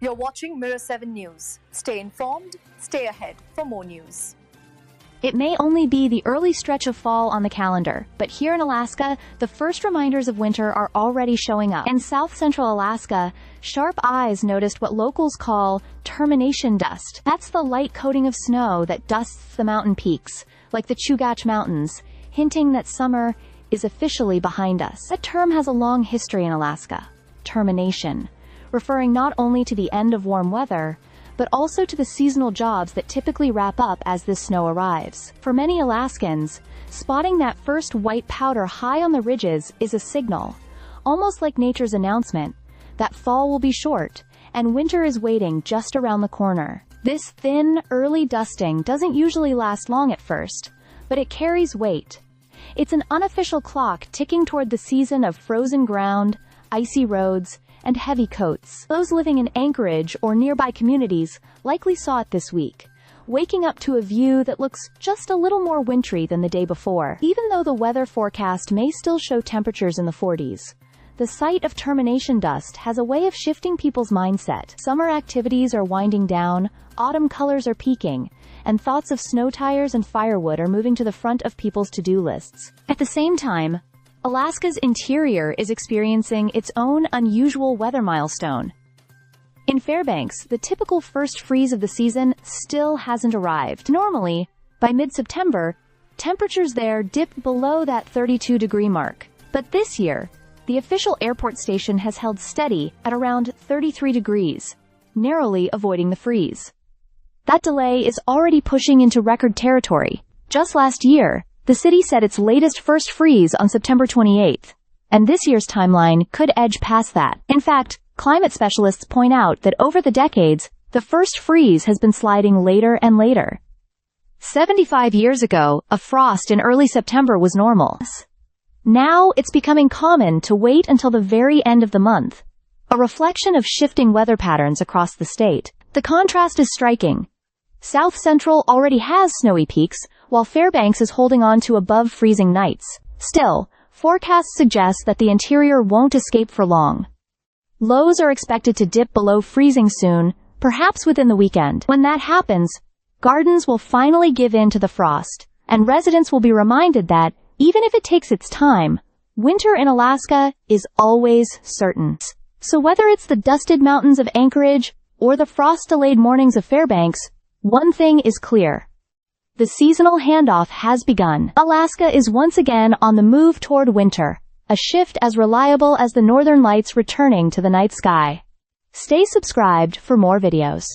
You're watching Mirror 7 News. Stay informed, stay ahead for more news. It may only be the early stretch of fall on the calendar, but here in Alaska, the first reminders of winter are already showing up. In south-central Alaska, sharp eyes noticed what locals call termination dust. That's the light coating of snow that dusts the mountain peaks, like the Chugach Mountains, hinting that summer is officially behind us. That term has a long history in Alaska. Termination, referring not only to the end of warm weather, but also to the seasonal jobs that typically wrap up as this snow arrives. For many Alaskans, spotting that first white powder high on the ridges is a signal, almost like nature's announcement, that fall will be short, and winter is waiting just around the corner. This thin, early dusting doesn't usually last long at first, but it carries weight. It's an unofficial clock ticking toward the season of frozen ground, icy roads, and heavy coats. Those living in Anchorage or nearby communities likely saw it this week, waking up to a view that looks just a little more wintry than the day before. Even though the weather forecast may still show temperatures in the 40s, the sight of termination dust has a way of shifting people's mindset. Summer activities are winding down, autumn colors are peaking, and thoughts of snow tires and firewood are moving to the front of people's to-do lists. At the same time, Alaska's interior is experiencing its own unusual weather milestone. In Fairbanks, the typical first freeze of the season still hasn't arrived. Normally, by mid-September, temperatures there dip below that 32-degree mark. But this year, the official airport station has held steady at around 33 degrees, narrowly avoiding the freeze. That delay is already pushing into record territory. Just last year, the city set its latest first freeze on September 28th, and this year's timeline could edge past that. In fact, climate specialists point out that over the decades, the first freeze has been sliding later and later. 75 years ago, a frost in early September was normal. Now, it's becoming common to wait until the very end of the month, a reflection of shifting weather patterns across the state. The contrast is striking. South Central already has snowy peaks, while Fairbanks is holding on to above-freezing nights. Still, forecasts suggest that the interior won't escape for long. Lows are expected to dip below freezing soon, perhaps within the weekend. When that happens, gardens will finally give in to the frost, and residents will be reminded that, even if it takes its time, winter in Alaska is always certain. So whether it's the dusted mountains of Anchorage or the frost-delayed mornings of Fairbanks, one thing is clear. The seasonal handoff has begun. Alaska is once again on the move toward winter, a shift as reliable as the northern lights returning to the night sky. Stay subscribed for more videos.